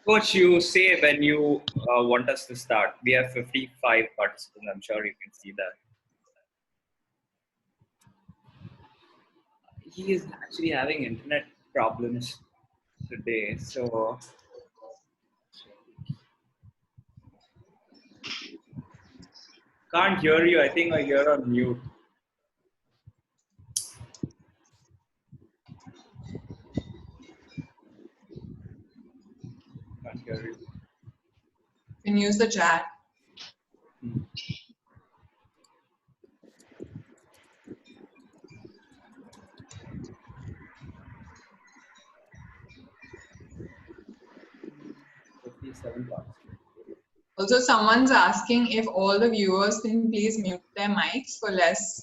Coach, you say when you want us to start. We have 55 participants. I'm sure you can see that. He is actually having internet problems today, so can't hear you. I think you're on mute. Can't hear you. You can use the chat. Also, someone's asking if all the viewers can please mute their mics for less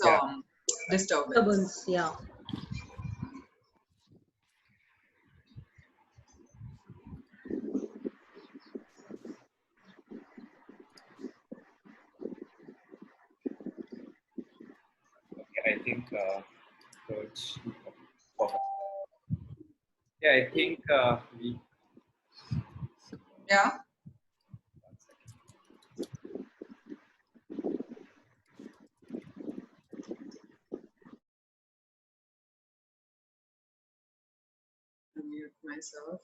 disturbance. Yeah. Okay, I think Coach. Yeah, I think we. Yeah. Mute myself.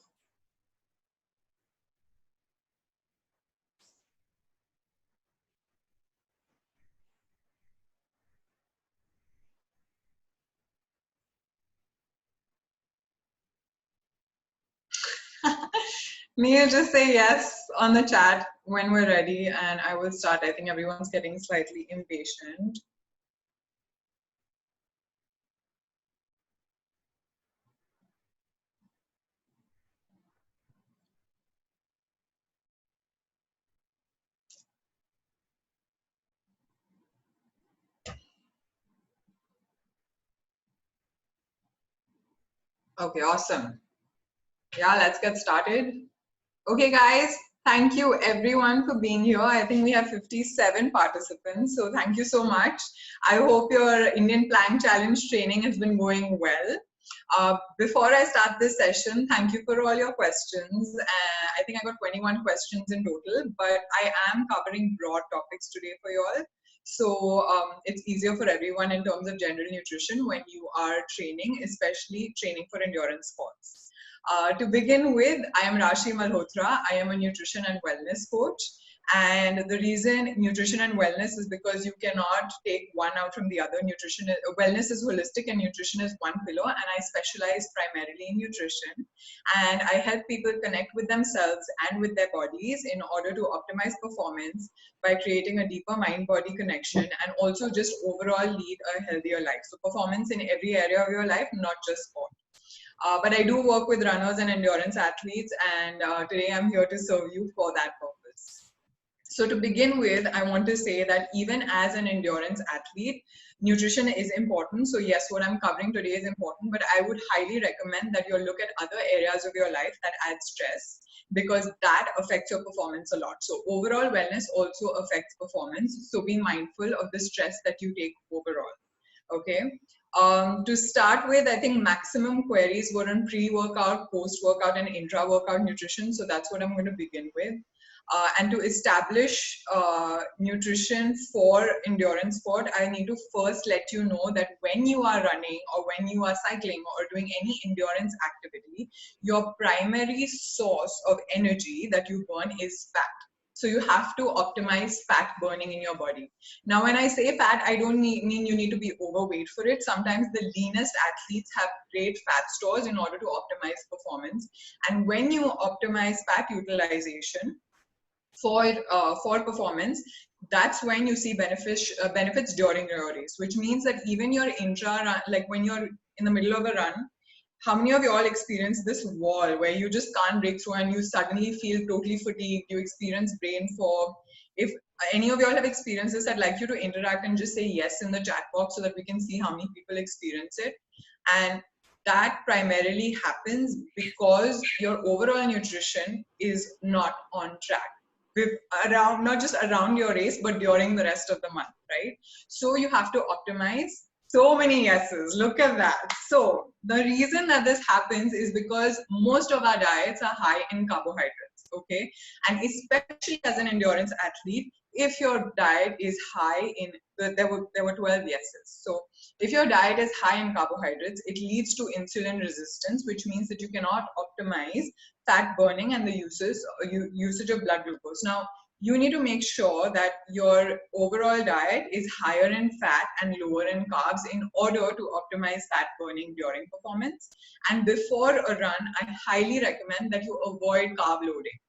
Neil, just say yes on the chat when we're ready and I will start. I think everyone's getting slightly impatient. Okay, awesome. Yeah, let's get started. Okay, guys, thank you everyone for being here. I think we have 57 participants, so thank you so much. I hope your Indian Plank Challenge training has been going well. Before I start this session, thank you for all your questions. I think I got 21 questions in total, but I am covering broad topics today for you all. So it's easier for everyone in terms of general nutrition when you are training, especially training for endurance sports. To begin with, I am Raashi Malhotra. I am a nutrition and wellness coach. And the reason nutrition and wellness is because you cannot take one out from the other. Wellness is holistic and nutrition is one pillar. And I specialize primarily in nutrition. And I help people connect with themselves and with their bodies in order to optimize performance by creating a deeper mind-body connection and also just overall lead a healthier life. So performance in every area of your life, not just sport. But I do work with runners and endurance athletes, and today I'm here to serve you for that purpose. So to begin with, I want to say that even as an endurance athlete, nutrition is important. So yes, what I'm covering today is important, but I would highly recommend that you look at other areas of your life that add stress, because that affects your performance a lot. So overall wellness also affects performance. So be mindful of the stress that you take overall. Okay. To start with, I think maximum queries were on pre-workout, post-workout, and intra-workout nutrition. So that's what I'm going to begin with. And to establish nutrition for endurance sport, I need to first let you know that when you are running or when you are cycling or doing any endurance activity, your primary source of energy that you burn is fat. So you have to optimize fat burning in your body. Now, when I say fat, I don't mean you need to be overweight for it. Sometimes the leanest athletes have great fat stores in order to optimize performance. And when you optimize fat utilization for performance, that's when you see benefits during your race, which means that even your intra-run, like when you're in the middle of a run, how many of you all experience this wall where you just can't break through and you suddenly feel totally fatigued, you experience brain fog? If any of you all have experienced this, I'd like you to interact and just say yes in the chat box so that we can see how many people experience it. And that primarily happens because your overall nutrition is not on track. Not just around your race, but during the rest of the month, right? So you have to optimize So many yeses. Look at that. So the reason that this happens is because most of our diets are high in carbohydrates. Okay, and especially as an endurance athlete, if your diet is high in there were 12 yeses. So if your diet is high in carbohydrates, it leads to insulin resistance, which means that you cannot optimize fat burning and the usage of blood glucose. Now, you need to make sure that your overall diet is higher in fat and lower in carbs in order to optimize fat burning during performance. And before a run, I highly recommend that you avoid carb loading.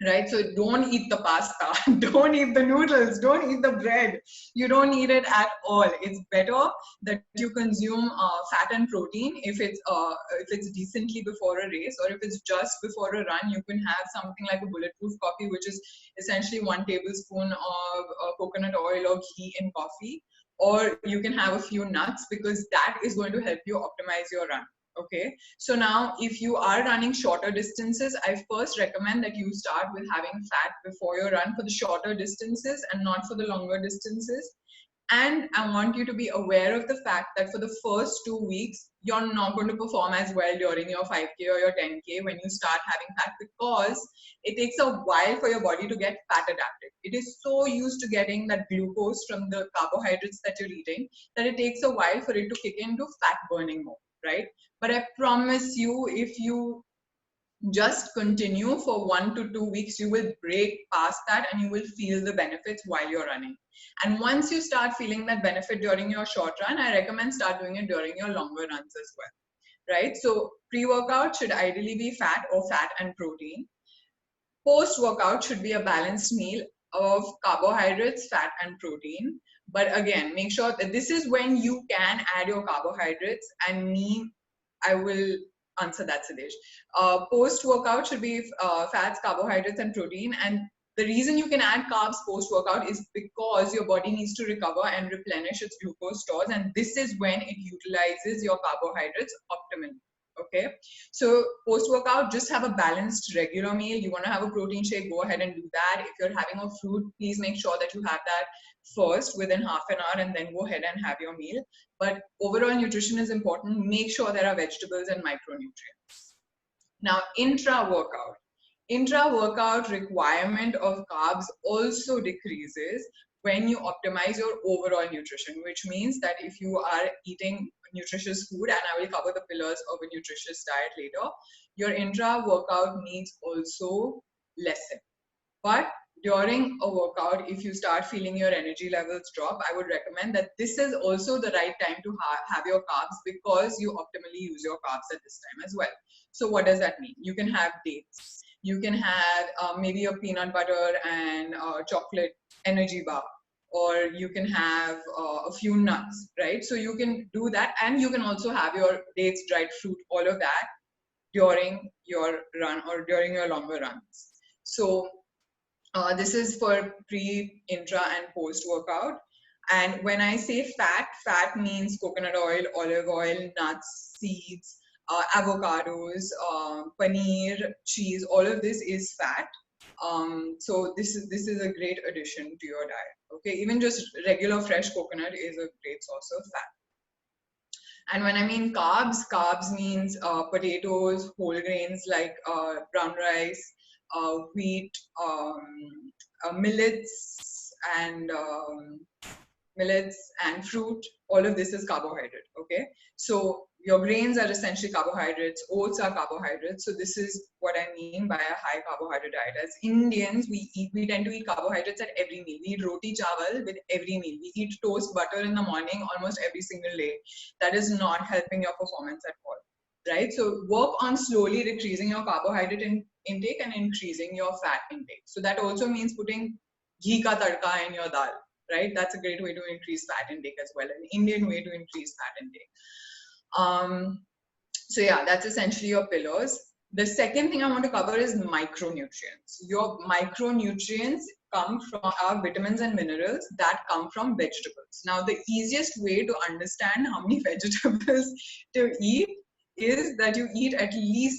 Right, so don't eat the pasta, don't eat the noodles, don't eat the bread. You don't need it at all. It's better that you consume fat and protein if it's decently before a race, or if it's just before a run, you can have something like a bulletproof coffee, which is essentially 1 tablespoon of coconut oil or ghee in coffee, or you can have a few nuts, because that is going to help you optimize your run. Okay, so now if you are running shorter distances, I first recommend that you start with having fat before your run for the shorter distances and not for the longer distances. And I want you to be aware of the fact that for the first 2 weeks, you're not going to perform as well during your 5K or your 10K when you start having fat, because it takes a while for your body to get fat adapted. It is so used to getting that glucose from the carbohydrates that you're eating that it takes a while for it to kick into fat burning mode, right? But I promise you, if you just continue for 1 to 2 weeks, you will break past that and you will feel the benefits while you're running. And once you start feeling that benefit during your short run, I recommend start doing it during your longer runs as well, right? So pre-workout should ideally be fat or fat and protein. Post-workout should be a balanced meal of carbohydrates, fat and protein. But again, make sure that this is when you can add your carbohydrates, and I will answer that, Siddhesh. Post-workout should be fats, carbohydrates, and protein. And the reason you can add carbs post-workout is because your body needs to recover and replenish its glucose stores. And this is when it utilizes your carbohydrates optimally. Okay, so post-workout, just have a balanced regular meal. You want to have a protein shake, go ahead and do that. If you're having a fruit, please make sure that you have that first within half an hour, and then go ahead and have your meal. But overall nutrition is important. Make sure there are vegetables and micronutrients. Now, intra-workout requirement of carbs also decreases when you optimize your overall nutrition, which means that if you are eating nutritious food, and I will cover the pillars of a nutritious diet later, your intra-workout needs also lessen. But during a workout, if you start feeling your energy levels drop, I would recommend that this is also the right time to have your carbs, because you optimally use your carbs at this time as well. So what does that mean? You can have dates. You can have maybe a peanut butter and chocolate energy bar, or you can have a few nuts, right? So you can do that, and you can also have your dates, dried fruit, all of that during your run or during your longer runs. So this is for pre, intra, and post workout. And when I say fat, fat means coconut oil, olive oil, nuts, seeds, avocados, paneer, cheese. All of this is fat. So this is a great addition to your diet. Okay, even just regular fresh coconut is a great source of fat. And when I mean carbs, carbs means potatoes, whole grains like brown rice, wheat, millets, and fruit. All of this is carbohydrate. Okay, so your grains are essentially carbohydrates, oats are carbohydrates. So this is what I mean by a high carbohydrate diet. As Indians, we tend to eat carbohydrates at every meal. We eat roti chawal with every meal. We eat toast butter in the morning almost every single day. That is not helping your performance at all, right? So work on slowly decreasing your carbohydrate intake and increasing your fat intake. So that also means putting ghee ka tadka in your dal, right? That's a great way to increase fat intake as well, an Indian way to increase fat intake. So yeah, that's essentially your pillars. The second thing I want to cover is micronutrients. Your micronutrients come from our vitamins and minerals that come from vegetables. Now, the easiest way to understand how many vegetables to eat is that you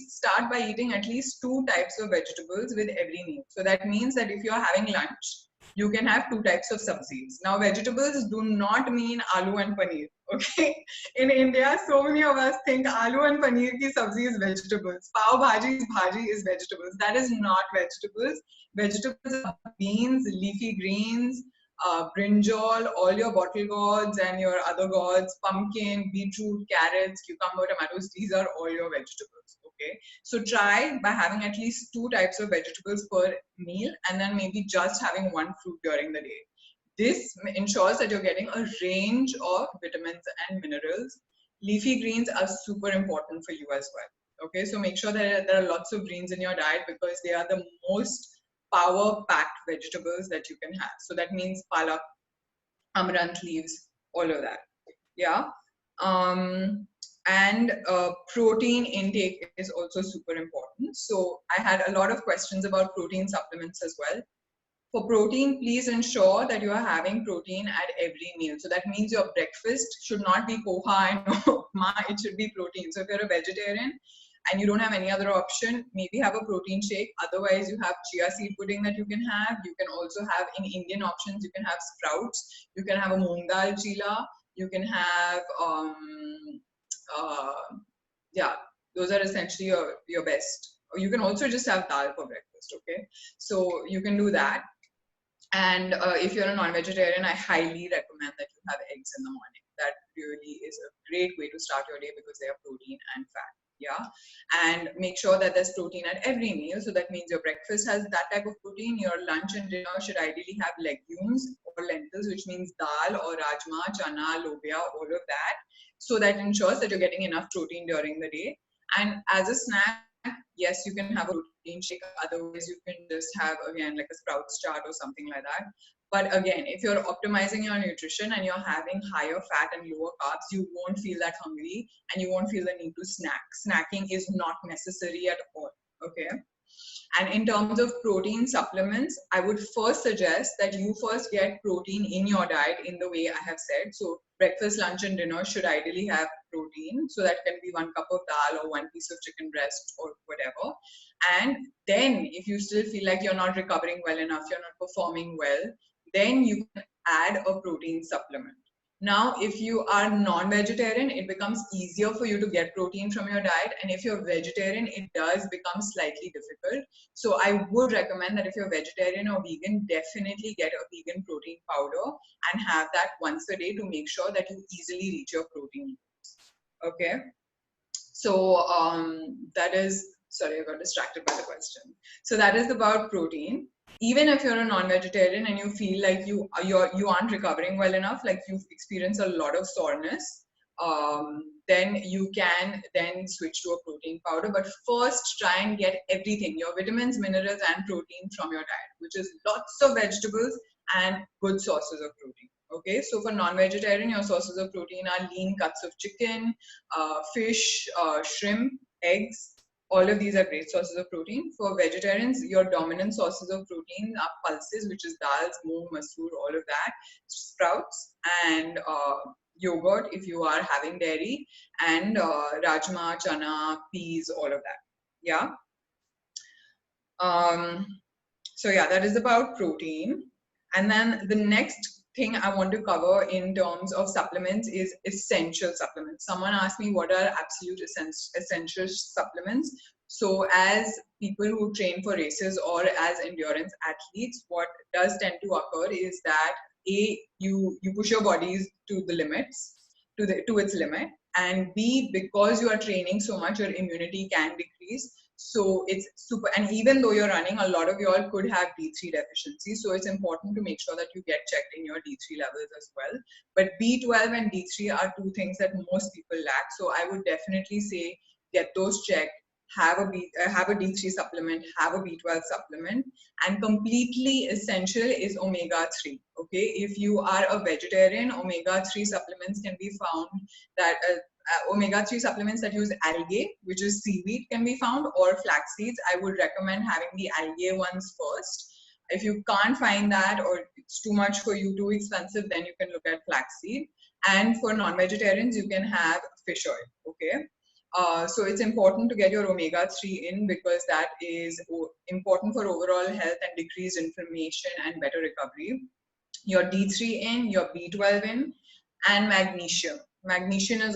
start by eating at least 2 types of vegetables with every meal. So that means that if you're having lunch, you can have 2 types of sabzis. Now, vegetables do not mean aloo and paneer. Okay, in India, so many of us think aloo and paneer ki sabzi is vegetables. Pav bhaji is vegetables. That is not vegetables. Vegetables are beans, leafy greens, brinjal, all your bottle gourds and your other gourds, pumpkin, beetroot, carrots, cucumber, tomatoes. These are all your vegetables. Okay, so try by having at least 2 types of vegetables per meal, and then maybe just having one fruit during the day. This ensures that you're getting a range of vitamins and minerals. Leafy greens are super important for you as well. Okay, so make sure that there are lots of greens in your diet because they are the most power packed vegetables that you can have. So that means palak, amaranth leaves, all of that. Yeah. And protein intake is also super important. So I had a lot of questions about protein supplements as well. For protein, please ensure that you are having protein at every meal. So that means your breakfast should not be poha and upma, it should be protein. So if you're a vegetarian and you don't have any other option, maybe have a protein shake. Otherwise, you have chia seed pudding that you can have. You can also have, in Indian options, you can have sprouts. You can have a moong dal chila. You can have, uh, yeah, those are essentially your best. Or you can also just have dal for breakfast, okay? So you can do that. And if you're a non-vegetarian, I highly recommend that you have eggs in the morning. That really is a great way to start your day because they have protein and fat. Yeah. And make sure that there's protein at every meal. So that means your breakfast has that type of protein. Your lunch and dinner should ideally have legumes or lentils, which means dal or rajma, chana, lobia, all of that. So that ensures that you're getting enough protein during the day. And as a snack, yes, you can have a protein shake. Otherwise, you can just have, again, like a sprouts chart or something like that. But again, if you're optimizing your nutrition and you're having higher fat and lower carbs, you won't feel that hungry and you won't feel the need to snack. Snacking is not necessary at all. Okay. And in terms of protein supplements, I would first suggest that you first get protein in your diet in the way I have said. So breakfast, lunch, and dinner should ideally have protein. So that can be 1 cup of dal or 1 piece of chicken breast or whatever. And then if you still feel like you're not recovering well enough, you're not performing well, then you can add a protein supplement. Now, if you are non-vegetarian, it becomes easier for you to get protein from your diet. And if you're vegetarian, it does become slightly difficult. So I would recommend that if you're vegetarian or vegan, definitely get a vegan protein powder and have that once a day to make sure that you easily reach your protein. Okay. So that is, sorry, I got distracted by the question. So that is about protein. Even if you're a non-vegetarian and you feel like you aren't recovering well enough, like you've experienced a lot of soreness, then you can then switch to a protein powder. But first, try and get everything, your vitamins, minerals, and protein from your diet, which is lots of vegetables and good sources of protein. Okay, so for non-vegetarian, your sources of protein are lean cuts of chicken, fish, shrimp, eggs. All of these are great sources of protein. For vegetarians, your dominant sources of protein are pulses, which is dals, moong, masoor, all of that, sprouts, and yogurt if you are having dairy, and rajma, chana, peas, all of that. Yeah. So yeah, that is about protein. And then the next thing I want to cover in terms of supplements is essential supplements. Someone asked me what are absolute essential supplements. So as people who train for races or as endurance athletes, what does tend to occur is that you push your bodies to the limits, to its limit, and B, because you are training so much, your immunity can decrease. So it's super, and even though you're running, a lot of y'all could have D3 deficiency. So it's important to make sure that you get checked in your D3 levels as well. But B12 and D3 are 2 things that most people lack. So I would definitely say get those checked. Have a D3 supplement, have a B12 supplement, and completely essential is omega-3. Okay, if you are a vegetarian, omega-3 supplements can be found that omega-3 supplements that use algae, which is seaweed, can be found, or flax seeds. I would recommend having the algae ones first. If you can't find that or it's too much for you, too expensive, then you can look at flaxseed. And for non-vegetarians, you can have fish oil. Okay. So it's important to get your omega-3 in because that is important for overall health and decreased inflammation and better recovery. Your D3 in, your B12 in, and magnesium. magnesium is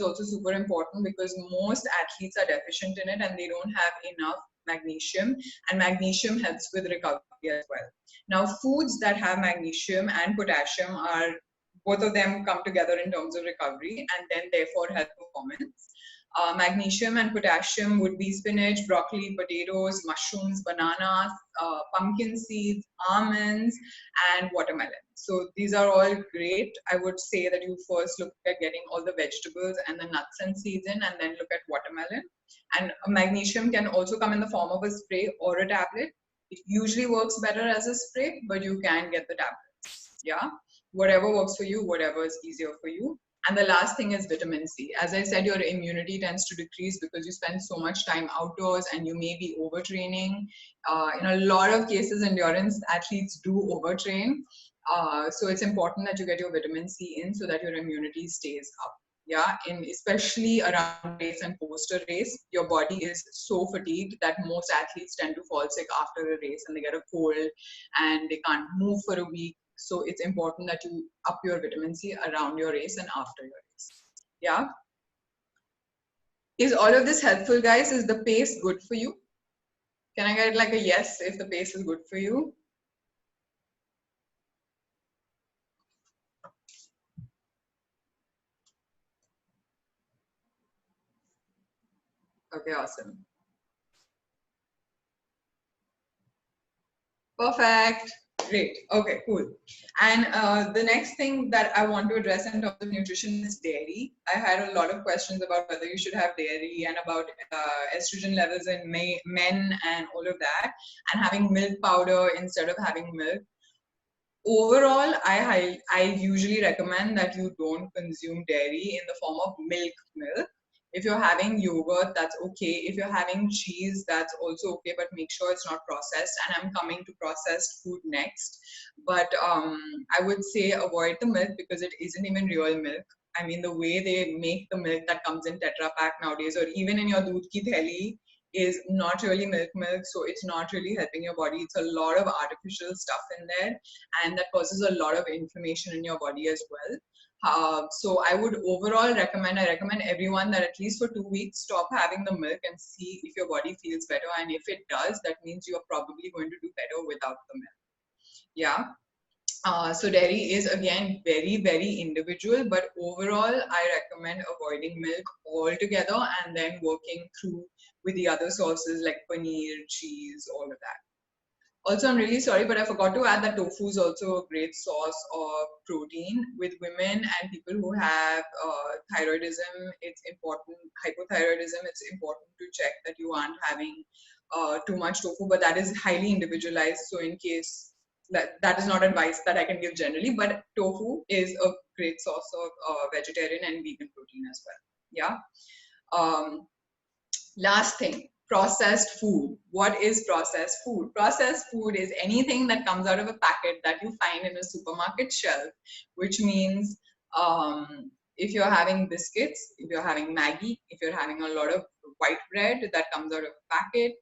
also super important because most athletes are deficient in it and they don't have enough magnesium, and magnesium helps with recovery as well. Now, foods that have magnesium and potassium are, both of them come together in terms of recovery and then therefore help performance. Magnesium and potassium would be spinach, broccoli, potatoes, mushrooms, bananas, pumpkin seeds, almonds, and watermelon. So these are all great. I would say that you first look at getting all the vegetables and the nuts and seeds in, and then look at watermelon. And magnesium can also come in the form of a spray or a tablet. It usually works better as a spray, but you can get the tablets. Yeah, whatever works for you, whatever is easier for you. And the last thing is vitamin C. As I said, your immunity tends to decrease because you spend so much time outdoors and you may be overtraining. In a lot of cases, endurance athletes do overtrain. So it's important that you get your vitamin C in so that your immunity stays up. Yeah, and especially around race and post a race, your body is so fatigued that most athletes tend to fall sick after a race and they get a cold and they can't move for a week. So it's important that you up your vitamin C around your race and after your race. Yeah. Is all of this helpful, guys? Is the pace good for you? Can I get like a yes if the pace is good for you? Okay, awesome. Perfect. Great. Okay, cool. And the next thing that I want to address in terms of nutrition is dairy. I had a lot of questions about whether you should have dairy and about estrogen levels in men and all of that, and having milk powder instead of having milk. Overall, I usually recommend that you don't consume dairy in the form of milk. If you're having yogurt, that's okay. If you're having cheese, that's also okay, but make sure it's not processed. And I'm coming to processed food next. But I would say avoid the milk because it isn't even real milk. I mean, the way they make the milk that comes in Tetra Pak nowadays, or even in your Doodh Ki Theli, is not really milk, so it's not really helping your body. It's a lot of artificial stuff in there, and that causes a lot of inflammation in your body as well. So I would overall recommend everyone that at least for 2 weeks stop having the milk and see if your body feels better, and if it does, that means you're probably going to do better without the milk. Yeah. So dairy is again very individual, but overall I recommend avoiding milk altogether and then working through with the other sources like paneer, cheese, all of that. Also, I'm really sorry, but I forgot to add that tofu is also a great source of protein. With women and people who have thyroidism, it's important, hypothyroidism, it's important to check that you aren't having too much tofu, but that is highly individualized. So in case that is not advice that I can give generally, but tofu is a great source of vegetarian and vegan protein as well. Yeah. Last thing, processed food. What is processed food? Processed food is anything that comes out of a packet that you find in a supermarket shelf, which means if you're having biscuits, if you're having Maggi, if you're having a lot of white bread that comes out of a packet,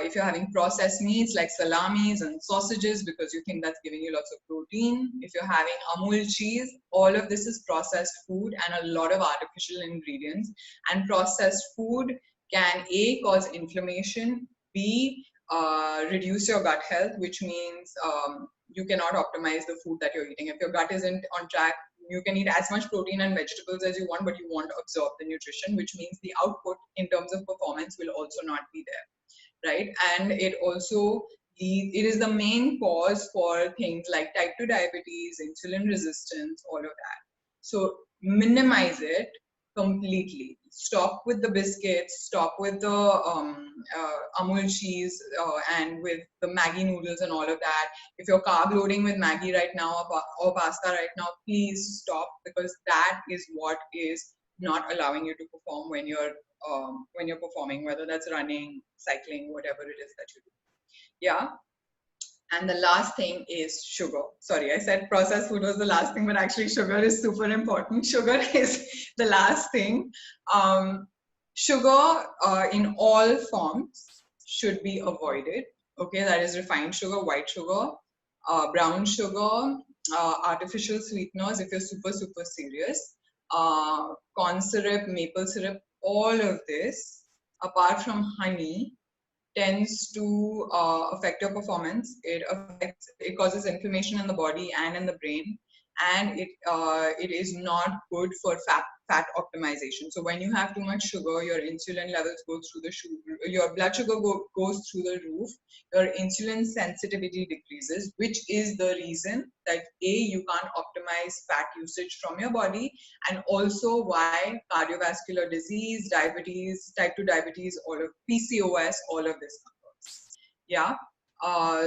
if you're having processed meats like salamis and sausages because you think that's giving you lots of protein, if you're having Amul cheese, all of this is processed food and a lot of artificial ingredients. And processed food can A, cause inflammation, B, reduce your gut health, which means you cannot optimize the food that you're eating. If your gut isn't on track, you can eat as much protein and vegetables as you want, but you won't absorb the nutrition, which means the output in terms of performance will also not be there, right? And it also, it is the main cause for things like type 2 diabetes, insulin resistance, all of that. So minimize it completely. Stop with the biscuits, stop with the Amul cheese and with the Maggi noodles and all of that. If you're carb loading with Maggi right now or pasta right now, please stop, because that is what is not allowing you to perform when you're performing, whether that's running, cycling, whatever it is that you do. Yeah. And the last thing is sugar. Sorry, I said processed food was the last thing, but actually sugar is super important. Sugar is the last thing. Sugar in all forms should be avoided. Okay, that is refined sugar, white sugar, brown sugar, artificial sweeteners if you're super serious. corn syrup, maple syrup, all of this, apart from honey, tends to affect your performance. It causes inflammation in the body and in the brain, and it is not good for fat optimization. So when you have too much sugar, your insulin levels go through your blood sugar goes through the roof. Your insulin sensitivity decreases, which is the reason that you can't optimize fat usage from your body, and also why cardiovascular disease, diabetes, type 2 diabetes, all of PCOS, all of this occurs. Yeah.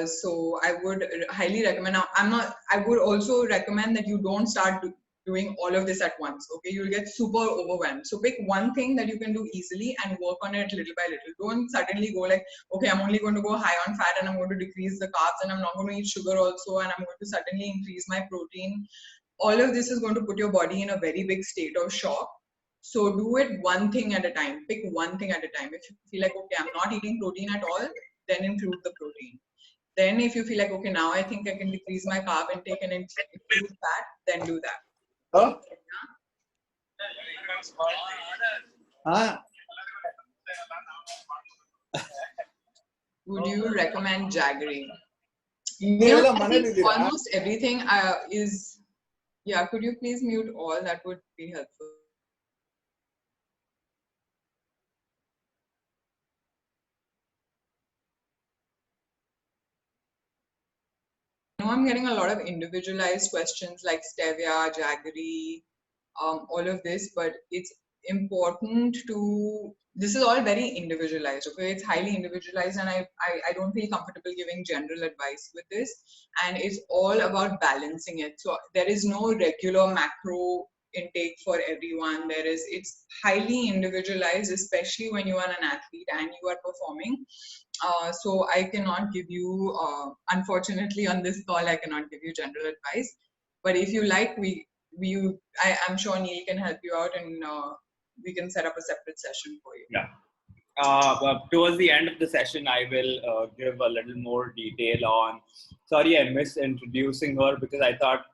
So I would highly recommend. I would also recommend that you don't start doing all of this at once. Okay, you'll get super overwhelmed. So pick one thing that you can do easily and work on it little by little. Don't suddenly go like, okay, I'm only going to go high on fat and I'm going to decrease the carbs and I'm not going to eat sugar also and I'm going to suddenly increase my protein. All of this is going to put your body in a very big state of shock. So do it one thing at a time. Pick one thing at a time. If you feel like, okay, I'm not eating protein at all, then include the protein. Then if you feel like, okay, now I think I can decrease my carb intake and include fat, then do that. Oh. Would you recommend jaggery? I think almost everything is, yeah, could you please mute all? That would be helpful. I know I'm getting a lot of individualized questions like stevia, jaggery, all of this, but it's important to, this is all very individualized, okay? It's highly individualized and I don't feel comfortable giving general advice with this, and it's all about balancing it. So there is no regular macro intake for everyone. It's highly individualized, especially when you are an athlete and you are performing. So I cannot give you, unfortunately on this call, I cannot give you general advice, but if you like, I'm sure Neil can help you out and we can set up a separate session for you. Yeah. Well, towards the end of the session, I will give a little more detail on. Sorry, I missed introducing her because I thought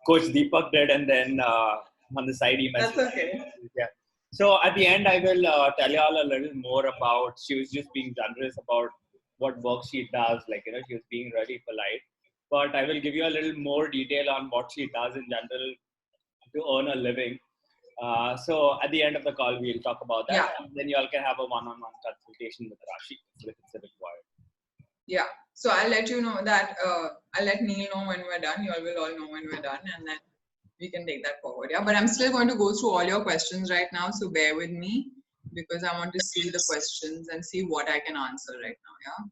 Coach Deepak did, and then on the side he messaged. That's okay. Yeah. So at the end, I will tell you all a little more about. She was just being generous about what work she does. Like, she was being really polite. But I will give you a little more detail on what she does in general to earn a living. So at the end of the call, we'll talk about that. Yeah. And then you all can have a one-on-one consultation with Raashi if it's required. Yeah. So I'll let you know that, I'll let Neil know when we're done. You all will all know when we're done, and then we can take that forward. Yeah. But I'm still going to go through all your questions right now. So bear with me because I want to see the questions and see what I can answer right now. Yeah.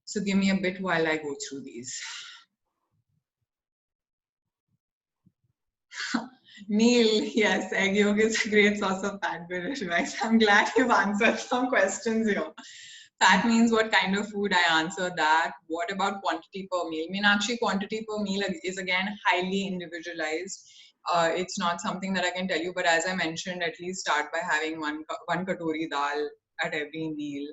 So give me a bit while I go through these. Neil, yes, egg yolk is a great source of fat, good advice. I'm glad you've answered some questions here. Fat means what kind of food? I answered that. What about quantity per meal? Meenakshi, quantity per meal is again highly individualized. It's not something that I can tell you, but as I mentioned, at least start by having one katori dal at every meal,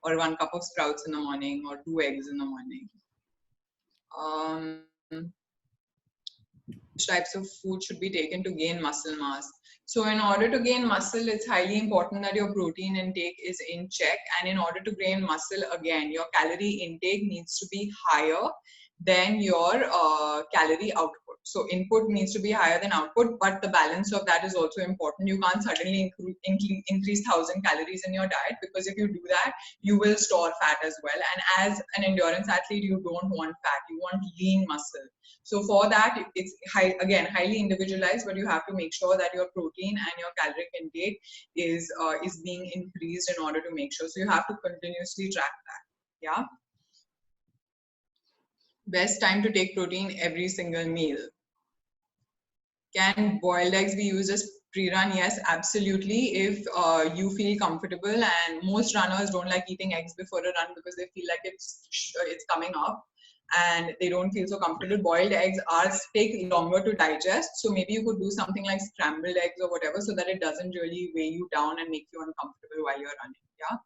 or 1 cup of sprouts in the morning, or 2 eggs in the morning. Which types of food should be taken to gain muscle mass? So in order to gain muscle, it's highly important that your protein intake is in check. And in order to gain muscle, again, your calorie intake needs to be higher than your calorie output. So input needs to be higher than output, but the balance of that is also important. You can't suddenly increase 1,000 calories in your diet, because if you do that, you will store fat as well. And as an endurance athlete, you don't want fat, you want lean muscle. So for that, it's highly individualized, but you have to make sure that your protein and your caloric intake is being increased in order to make sure. So you have to continuously track that. Yeah. Best time to take protein every single meal. Can boiled eggs be used as pre-run? Yes, absolutely. If you feel comfortable, and most runners don't like eating eggs before a run because they feel like it's coming up and they don't feel so comfortable. Boiled eggs take longer to digest. So maybe you could do something like scrambled eggs or whatever, so that it doesn't really weigh you down and make you uncomfortable while you're running. Yeah.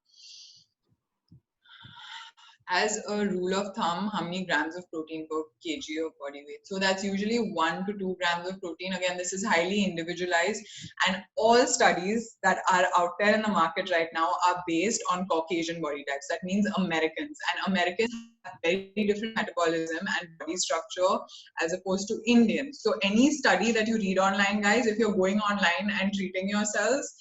as a rule of thumb, how many grams of protein per kg of body weight? So that's usually 1 to 2 grams of protein. Again, this is highly individualized, and all studies that are out there in the market right now are based on Caucasian body types. That means Americans, and Americans have very different metabolism and body structure as opposed to Indians. So any study that you read online, guys, if you're going online and treating yourselves,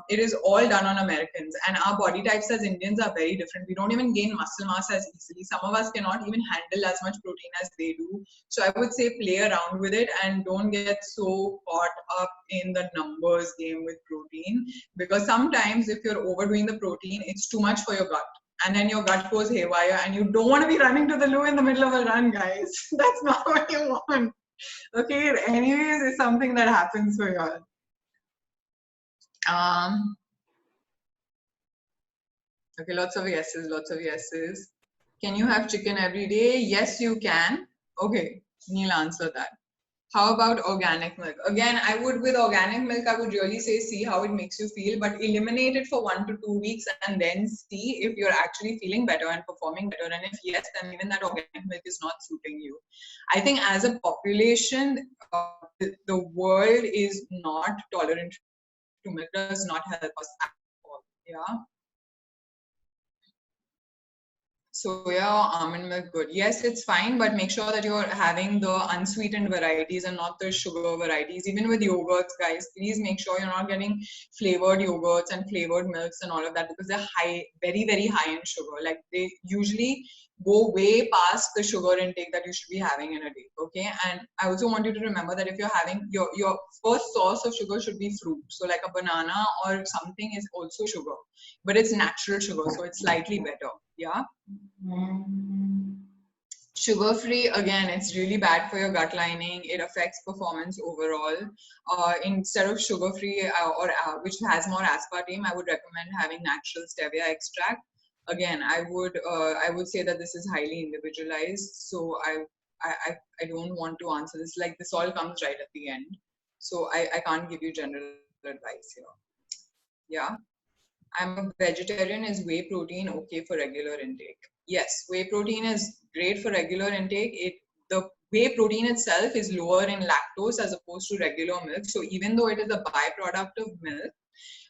it is all done on Americans, and our body types as Indians are very different. We don't even gain muscle mass as easily. Some of us cannot even handle as much protein as they do. So I would say play around with it and don't get so caught up in the numbers game with protein, because sometimes if you're overdoing the protein, it's too much for your gut. And then your gut goes haywire, and you don't want to be running to the loo in the middle of a run, guys. That's not what you want. Okay, anyways, it's something that happens for y'all. Okay, lots of yeses, lots of yeses. Can you have chicken every day? Yes, you can. Okay, Neil answer that. How about organic milk? Again, I would, with organic milk, I would really say see how it makes you feel, but eliminate it for 1 to 2 weeks and then see if you're actually feeling better and performing better. And if yes, then even that organic milk is not suiting you. I think as a population, the world is not tolerant to milk, does not help us at all. Yeah. Soya or almond milk, good. Yes, it's fine, but make sure that you're having the unsweetened varieties and not the sugar varieties. Even with yogurts, guys, please make sure you're not getting flavored yogurts and flavored milks and all of that, because they're high, very, very high in sugar. Like they usually go way past the sugar intake that you should be having in a day. Okay. And I also want you to remember that if you're having your first source of sugar should be fruit. So like a banana or something is also sugar, but it's natural sugar. So it's slightly better. Yeah. Sugar free, again, it's really bad for your gut lining. It affects performance overall. Instead of sugar free which has more aspartame, I would recommend having natural stevia extract. Again, I would say that this is highly individualized. So I don't want to answer this. Like this all comes right at the end. So I can't give you general advice here. Yeah. I'm a vegetarian. Is whey protein okay for regular intake? Yes, whey protein is great for regular intake. The whey protein itself is lower in lactose as opposed to regular milk. So even though it is a byproduct of milk,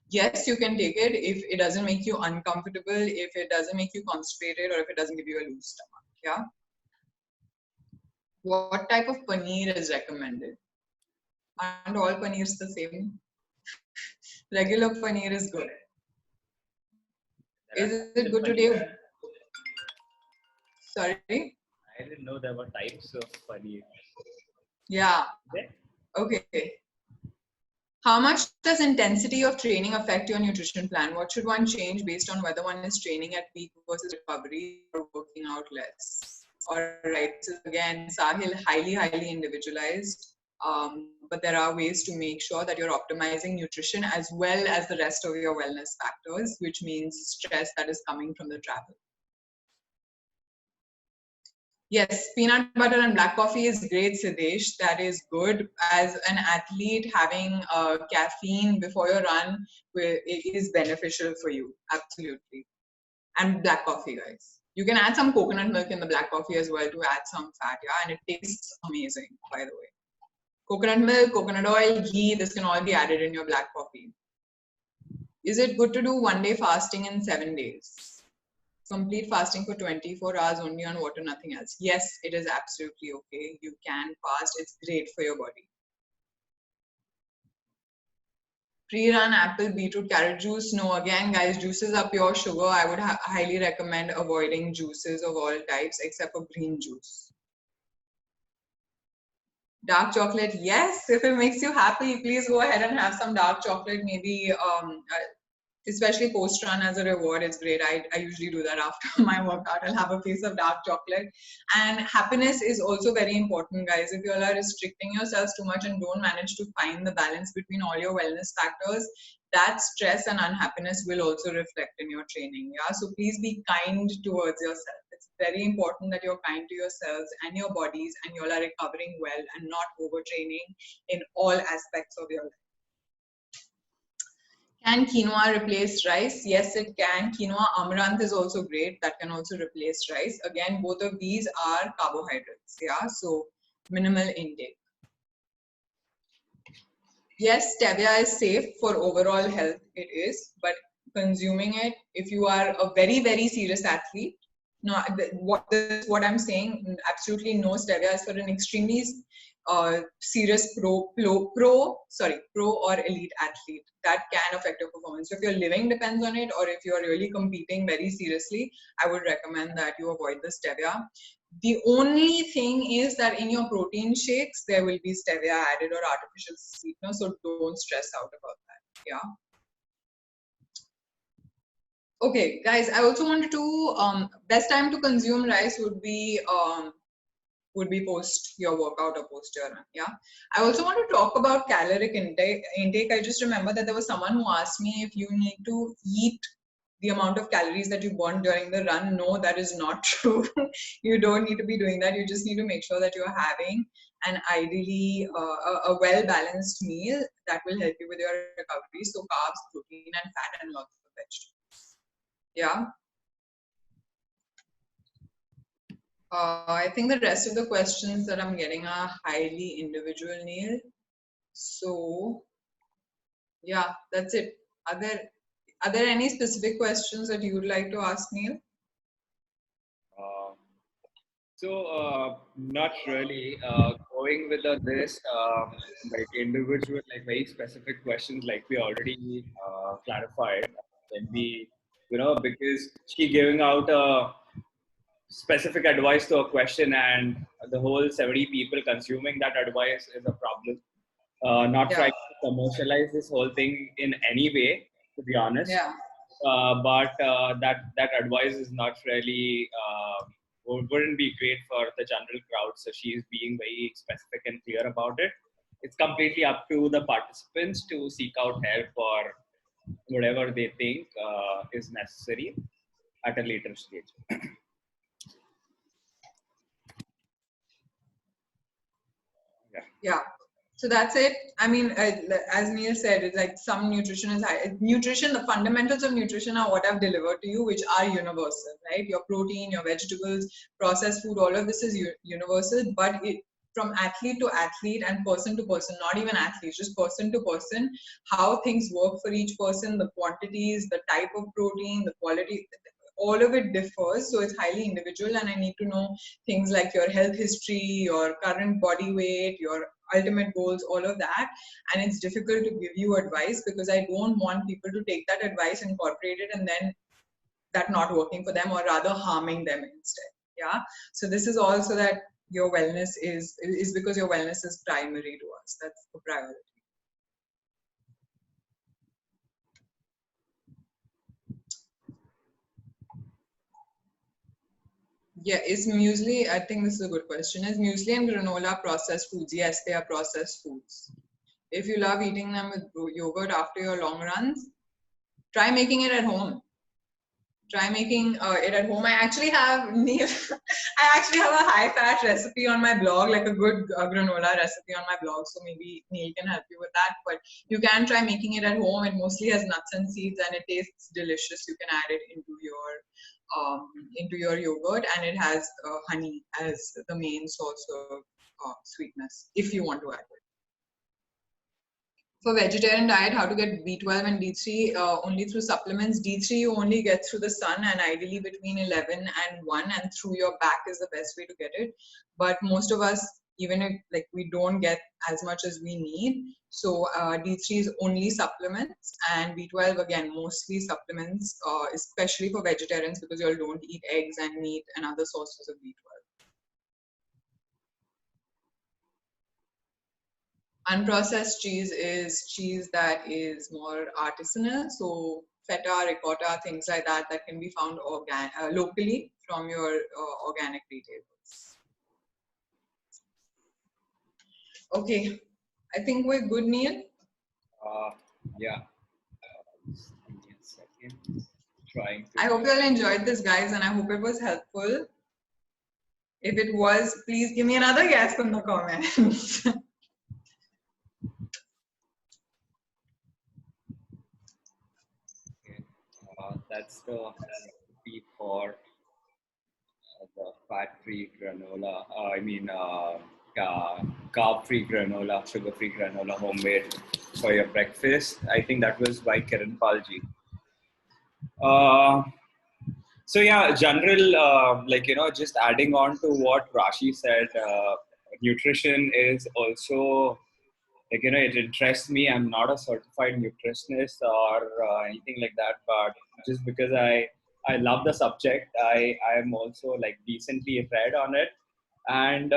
yes, you can take it if it doesn't make you uncomfortable, if it doesn't make you constipated, or if it doesn't give you a loose stomach. Yeah. What type of paneer is recommended? Aren't all paneers the same? Regular paneer is good. Is it good today? Sorry? I didn't know there were types of paneer. Yeah. Okay. How much does intensity of training affect your nutrition plan? What should one change based on whether one is training at peak versus recovery or working out less? All right. So again, Sahil, highly, highly individualized. But there are ways to make sure that you're optimizing nutrition as well as the rest of your wellness factors, which means stress that is coming from the travel. Yes, peanut butter and black coffee is great, Siddesh. That is good. As an athlete, having caffeine before your run is beneficial for you. Absolutely. And black coffee, guys. You can add some coconut milk in the black coffee as well to add some fat, yeah, and it tastes amazing, by the way. Coconut milk, coconut oil, ghee, this can all be added in your black coffee. Is it good to do 1 day fasting in 7 days? Complete fasting for 24 hours only on water, nothing else. Yes, it is absolutely okay. You can fast. It's great for your body. Pre-run apple, beetroot, carrot juice. No, again, guys, juices are pure sugar. I would highly recommend avoiding juices of all types except for green juice. Dark chocolate, yes. If it makes you happy, please go ahead and have some dark chocolate. Maybe especially post run as a reward, it's great. I usually do that after my workout. I'll have a piece of dark chocolate. And happiness is also very important, guys. If you all are restricting yourselves too much and don't manage to find the balance between all your wellness factors, that stress and unhappiness will also reflect in your training. Yeah, so please be kind towards yourself. It's very important that you're kind to yourselves and your bodies, and you all are recovering well and not overtraining in all aspects of your life. Can quinoa replace rice? Yes, it can. Quinoa amaranth is also great. That can also replace rice. Again, both of these are carbohydrates. Yeah, so minimal intake. Yes, stevia is safe for overall health. It is, but consuming it, if you are a very, very serious athlete, no, what I'm saying, absolutely no stevia is for an extremely serious pro or elite athlete. That can affect your performance. So if your living depends on it, or if you are really competing very seriously, I would recommend that you avoid the stevia. The only thing is that in your protein shakes, there will be stevia added or artificial sweetener, so don't stress out about that. Yeah. Okay, guys, I also wanted to, best time to consume rice would be post your workout or post your run. Yeah. I also want to talk about caloric intake. I just remember that there was someone who asked me if you need to eat the amount of calories that you burn during the run. No, that is not true. You don't need to be doing that. You just need to make sure that you're having an ideally a well-balanced meal that will help you with your recovery. So carbs, protein, and fat, and lots of vegetables. Yeah. I think the rest of the questions that I'm getting are highly individual, Neil. So yeah, that's it. Are there any specific questions that you would like to ask, Neil? Not really. Going with this, like individual, like very specific questions, like we already clarified, when we, because she giving out a specific advice to a question, and the whole 70 people consuming that advice is a problem. Not Yeah. trying to commercialize this whole thing in any way, to be honest. Yeah. But that advice is not really wouldn't be great for the general crowd. So she is being very specific and clear about it. It's completely up to the participants to seek out help or whatever they think is necessary at a later stage. Yeah. So that's it. I mean, as Neil said, it's like some nutrition is high. Nutrition, the fundamentals of nutrition are what I've delivered to you, which are universal, right? Your protein, your vegetables, processed food, all of this is universal, but from athlete to athlete and person to person, not even athletes, just person to person, how things work for each person, the quantities, the type of protein, the quality, all of it differs. So it's highly individual, and I need to know things like your health history, your current body weight, your ultimate goals, all of that. And it's difficult to give you advice because I don't want people to take that advice, incorporate it, and then that not working for them, or rather harming them instead. Yeah. So this is also that your wellness is because your wellness is primary to us. That's the priority. Yeah, is muesli, I think this is a good question. Is muesli and granola processed foods? Yes, they are processed foods. If you love eating them with yogurt after your long runs, try making it at home. Try making it at home. I actually have Neil. I actually have a high-fat recipe on my blog, like a good granola recipe on my blog. So maybe Neil can help you with that. But you can try making it at home. It mostly has nuts and seeds, and it tastes delicious. You can add it into your yogurt, and it has honey as the main source of sweetness. If you want to add it. For vegetarian diet, how to get B12 and D3 only through supplements. D3 you only get through the sun, and ideally between 11 and 1, and through your back is the best way to get it. But most of us, even if like we don't get as much as we need, so D3 is only supplements, and B12 again mostly supplements, especially for vegetarians because you all don't eat eggs and meat and other sources of B12. Unprocessed cheese is cheese that is more artisanal, so feta, ricotta, things like that, that can be found locally from your organic retailers. Okay, I think we're good, Neil. Yeah. Give me a second. Trying to. I hope you all enjoyed this, guys, and I hope it was helpful. If it was, please give me another yes in the comments. That's the recipe for the fat-free granola. Carb-free granola, sugar-free granola, homemade for your breakfast. I think that was by Kiran Palji. Uh, so yeah, general, just adding on to what Raashi said, nutrition is also it interests me. I'm not a certified nutritionist or anything like that, but just because I love the subject, I am also like decently read on it, and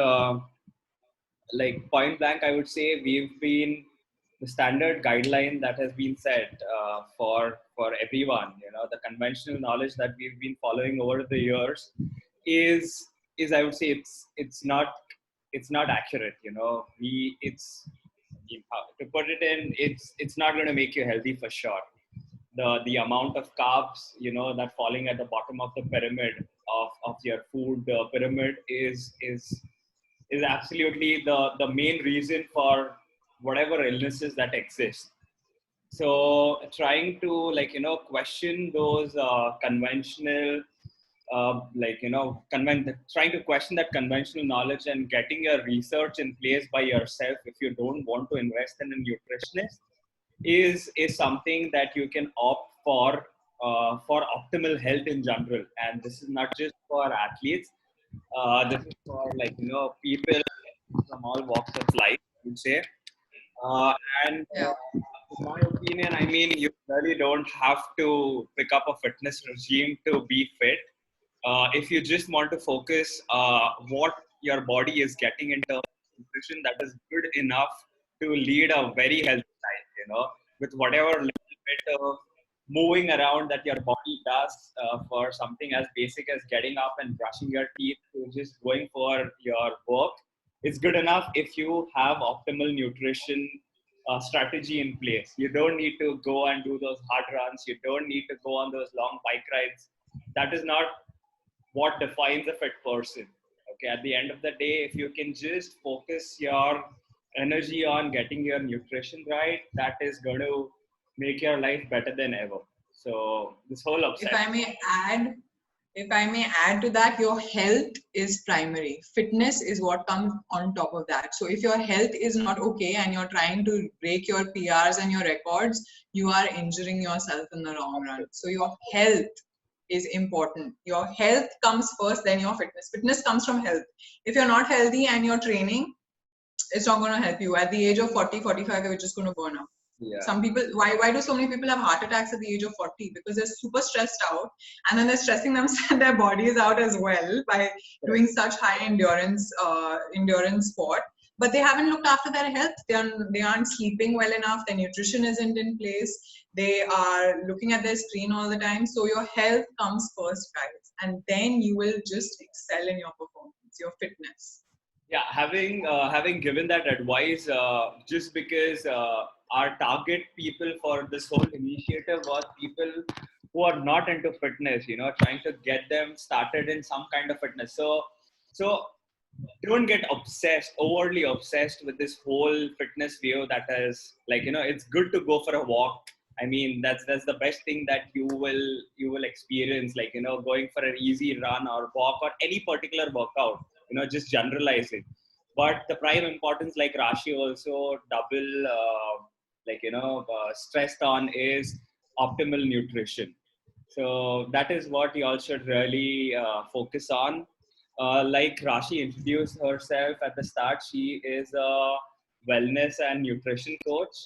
like point blank, I would say we've been the standard guideline that has been set for everyone. The conventional knowledge that we've been following over the years is I would say it's not accurate. We it's to put it in, it's not going to make you healthy for sure. The amount of carbs that falling at the bottom of the pyramid of your food pyramid is absolutely the main reason for whatever illnesses that exist. So trying to question those conventional trying to question that conventional knowledge and getting your research in place by yourself if you don't want to invest in a nutritionist is something that you can opt for optimal health in general. And this is not just for athletes. This is for people from all walks of life, I would say. Uh, and Yeah. in my opinion, I mean, you really don't have to pick up a fitness regime to be fit. If you just want to focus what your body is getting in terms of nutrition, that is good enough to lead a very healthy life, with whatever little bit of moving around that your body does for something as basic as getting up and brushing your teeth to just going for your work. It's good enough if you have optimal nutrition strategy in place. You don't need to go and do those hard runs. You don't need to go on those long bike rides. That is not what defines a fit person. Okay, at the end of the day, if you can just focus your energy on getting your nutrition right, that is going to make your life better than ever. So this whole If obsession. I may add, if I may add to that, your health is primary. Fitness is what comes on top of that. So if your health is not okay and you're trying to break your PRs and your records, you are injuring yourself in the long run. So your health is important. Your health comes first, then your fitness. Fitness comes from health. If you're not healthy and you're training, it's not going to help you. At the age of 40, 45, you're just going to burn out. Yeah. Some people, why do so many people have heart attacks at the age of 40? Because they're super stressed out, and then they're stressing themselves their bodies out as well by doing such high endurance sport. But they haven't looked after their health. They aren't sleeping well enough. Their nutrition isn't in place. They are looking at their screen all the time. So your health comes first, guys, and then you will just excel in your performance, your fitness. Yeah, having given that advice, just because our target people for this whole initiative was people who are not into fitness, trying to get them started in some kind of fitness. So don't get overly obsessed with this whole fitness view that is it's good to go for a walk. I mean, that's the best thing that you will experience, going for an easy run or walk or any particular workout, just generalizing. But the prime importance, like Raashi also double stressed on, is optimal nutrition. So that is what you all should really focus on. Like Raashi introduced herself at the start, she is a wellness and nutrition coach,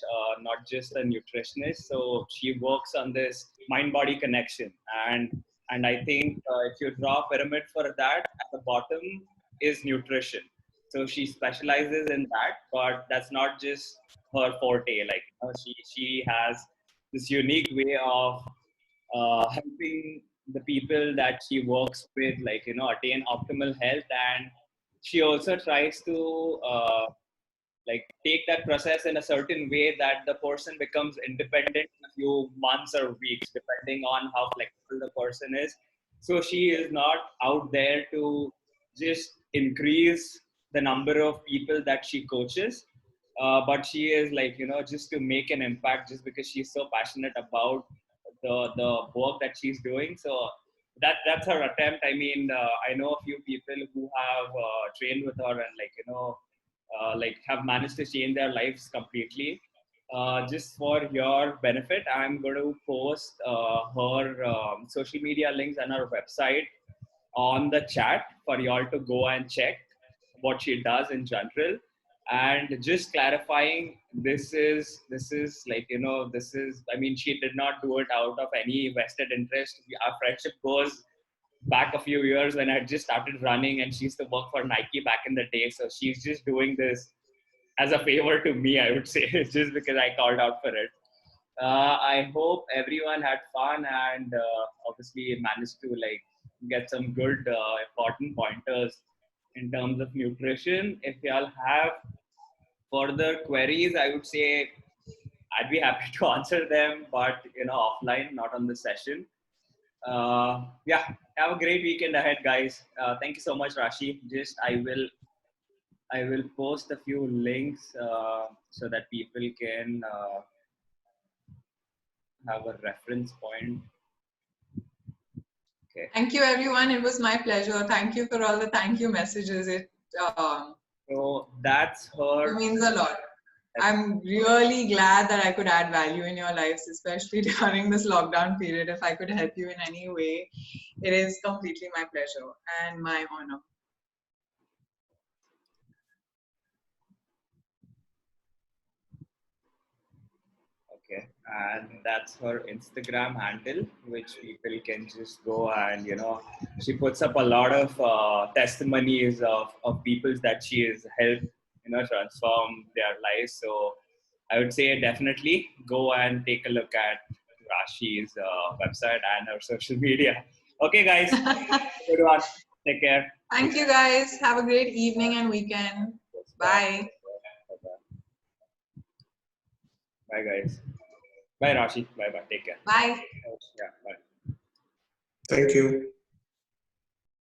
not just a nutritionist. So she works on this mind-body connection, and I think if you draw a pyramid for that, at the bottom is nutrition. So she specializes in that, but that's not just her forte. She has this unique way of helping the people that she works with, attain optimal health. And she also tries to take that process in a certain way that the person becomes independent in a few months or weeks, depending on how flexible the person is. So she is not out there to just increase the number of people that she coaches, but she is just to make an impact, just because she's so passionate about the work that she's doing. So that's her attempt. I mean, I know a few people who have trained with her and like have managed to change their lives completely. Just for your benefit, I'm going to post her social media links and her website on the chat for y'all to go and check what she does in general. And just clarifying, this is like, this is, I mean, she did not do it out of any vested interest. Our friendship goes back a few years when I just started running, and she used to work for Nike back in the day. So she's just doing this as a favor to me, I would say, just because I called out for it. I hope everyone had fun and obviously managed to like get some good important pointers in terms of nutrition. If y'all have further queries, I would say I'd be happy to answer them, but offline, not on the session. Yeah, have a great weekend ahead, guys. Thank you so much, Raashi. Just I will post a few links so that people can have a reference point. Okay. Thank you, everyone. It was my pleasure. Thank you for all the thank you messages. So that's her. It means a lot. I'm really glad that I could add value in your lives, especially during this lockdown period. If I could help you in any way, it is completely my pleasure and my honor. Okay, and that's her Instagram handle, which people can just go and she puts up a lot of testimonies of people that she has helped transform their lives. So I would say definitely go and take a look at Raashi's website and her social media. Okay, guys, good one. Take care. Thank you, guys. Have a great evening and weekend. Bye. Bye, guys. Bye, Raashi. Bye, bye. Take care. Bye. Yeah, bye. Thank you.